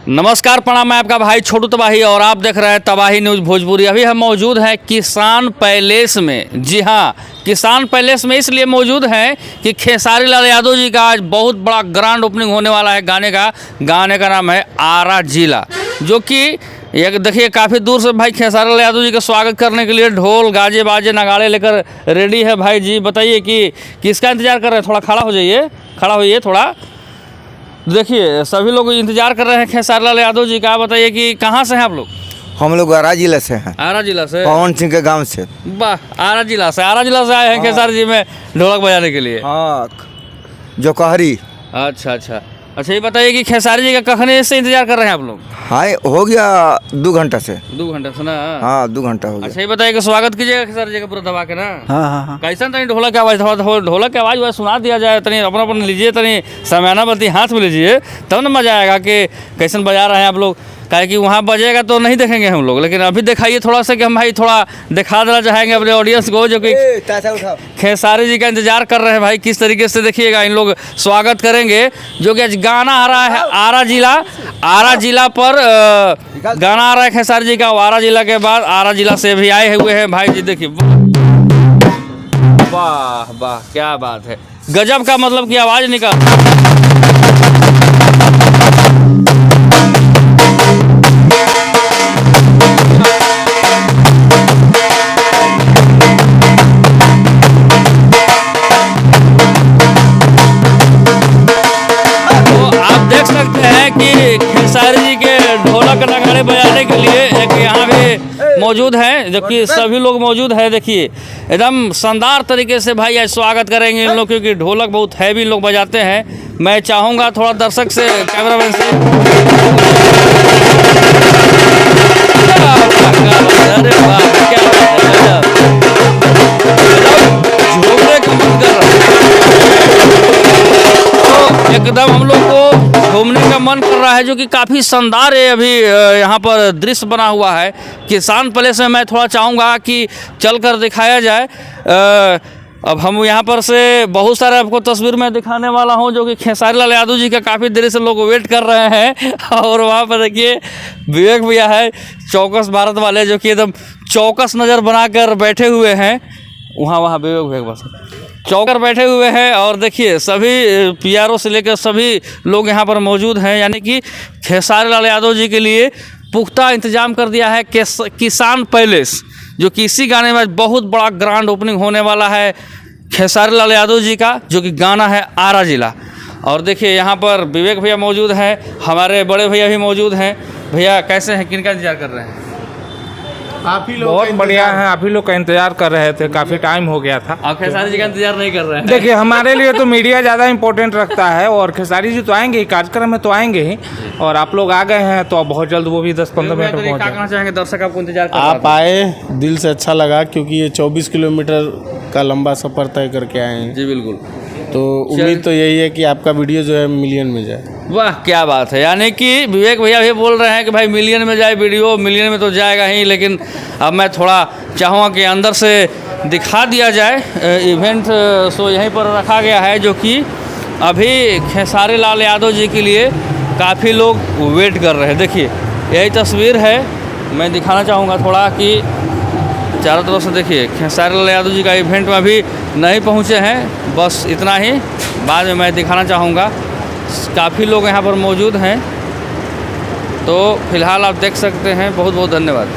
नमस्कार, प्रणाम। मैं आपका भाई छोटू तबाही और आप देख रहे हैं तबाही न्यूज़ भोजपुरी। अभी हम मौजूद हैं किसान पैलेस में। जी हाँ, किसान पैलेस में इसलिए मौजूद हैं कि खेसारी लाल यादव जी का आज बहुत बड़ा ग्रैंड ओपनिंग होने वाला है। गाने का नाम है आरा जिला, जो कि एक देखिए काफ़ी दूर से भाई खेसारी लाल यादव जी का स्वागत करने के लिए ढोल गाजे बाजे नगाड़े लेकर रेडी है। भाई जी बताइए कि किसका इंतज़ार कर रहे हैं? थोड़ा खड़ा होइए थोड़ा। देखिए सभी लोग इंतजार कर रहे हैं खेसारी लाल यादव जी का। बताइए कि कहाँ से हैं आप लोग? हम लोग आरा जिला से हैं। आरा जिला से? पवन सिंह के गांव से। वाह, आरा जिला से आए हैं खेसारी जी में ढोलक बजाने के लिए। हाँ, जो कहरी। अच्छा, ये बताइए कि खेसारी जी का कखने से इंतजार कर रहे हैं आप लोग? हाँ, हो गया 2 घंटा से। 2 घंटा से ना? हाँ, 2 घंटा हो गया। अच्छा, ये बताइए कि स्वागत कीजिएगा खेसारी जी का पूरा दबा के ना। हाँ। कैसा तनी ढोलक की आवाज़, थोड़ा ढोलक की आवाज़ सुना दिया जाए। तनी अपना लीजिए, तनी समयाना बत्ती हाथ में लीजिए, तब ना मजा आएगा कि कैसन बजा रहे हैं आप लोग। काहे कि वहाँ बजेगा तो नहीं देखेंगे हम लोग, लेकिन अभी दिखाइए थोड़ा सा कि हम भाई थोड़ा दिखा देना चाहेंगे अपने ऑडियंस को, जो कि खेसारी जी का इंतजार कर रहे हैं। भाई किस तरीके से देखिएगा इन लोग स्वागत करेंगे, जो कि आज गाना आ रहा है आरा जिला पर गाना आ रहा है खेसारी जी का। आरा जिला के बाद आरा जिला से भी आए हुए हैं भाई जी। देखिए वाह, क्या बात है, गजब का मतलब की आवाज़ निकल। कि खेसारी जी के ढोलक नगाड़े बजाने के लिए एक यहाँ पे मौजूद हैं, जबकि सभी लोग मौजूद हैं। देखिए एकदम शानदार तरीके से भाई आज स्वागत करेंगे इन लोग, क्योंकि ढोलक बहुत हैवी लोग बजाते हैं। मैं चाहूँगा थोड़ा दर्शक से, कैमरामैन से, अरे वाह क्या झूमने का मन कर रहा है, एकदम हम लोग को घूमने का मन कर रहा है, जो कि काफ़ी शानदार है। अभी यहाँ पर दृश्य बना हुआ है किसान पैलेस में। मैं थोड़ा चाहूँगा कि चलकर दिखाया जाए। अब हम यहाँ पर से बहुत सारे आपको तस्वीर में दिखाने वाला हूँ, जो कि खेसारी लाल यादव जी का काफ़ी देर से लोग वेट कर रहे हैं। और वहाँ पर देखिए विवेक भैया है, चौकस भारत वाले, जो कि एकदम चौकस नज़र बनाकर बैठे हुए हैं। वहाँ विवेक भैया बस चौकर बैठे हुए हैं। और देखिए सभी पीआरओ से लेकर सभी लोग यहाँ पर मौजूद हैं, यानी कि खेसारी लाल यादव जी के लिए पुख्ता इंतजाम कर दिया है किसान पैलेस, जो कि इसी गाने में बहुत बड़ा ग्रैंड ओपनिंग होने वाला है खेसारी लाल यादव जी का, जो कि गाना है आरा जिला। और देखिए यहाँ पर विवेक भैया मौजूद हैं, हमारे बड़े भैया भी मौजूद हैं। भैया कैसे हैं, किनका इंतजार कर रहे हैं? आप ही लोग बहुत बढ़िया है, आप ही लोग का इंतजार कर रहे थे, काफ़ी टाइम हो गया था। आप खेसारी जी का इंतजार नहीं कर रहे हैं? देखिए हमारे लिए तो मीडिया ज़्यादा इम्पोर्टेंट रखता है, और खेसारी जी तो आएंगे ही, कार्यक्रम में तो आएंगे ही, और आप लोग आ गए हैं तो अब बहुत जल्द वो भी 10-15 मिनट में पहुँच कहना चाहेंगे दर्शक आपको इंतजार कर आप आए, दिल से अच्छा लगा, क्योंकि ये 24 किलोमीटर का लंबा सफ़र तय करके आए हैं। जी बिल्कुल। तो उम्मीद तो यही है कि आपका वीडियो जो है मिलियन में जाए। वाह क्या बात है, यानी कि विवेक भैया भी बोल रहे हैं कि भाई मिलियन में जाए वीडियो। मिलियन में तो जाएगा ही, लेकिन अब मैं थोड़ा चाहूँगा कि अंदर से दिखा दिया जाए। इवेंट शो यहीं पर रखा गया है, जो कि अभी खेसारी लाल यादव जी के लिए काफ़ी लोग वेट कर रहे हैं। देखिए यही तस्वीर है, मैं दिखाना चाहूँगा थोड़ा कि चारों तरफ से देखिए खेसारी लाल यादव जी का इवेंट में अभी नहीं पहुँचे हैं, बस इतना ही। बाद में मैं दिखाना चाहूँगा, काफ़ी लोग यहाँ पर मौजूद हैं। तो फिलहाल आप देख सकते हैं। बहुत बहुत धन्यवाद।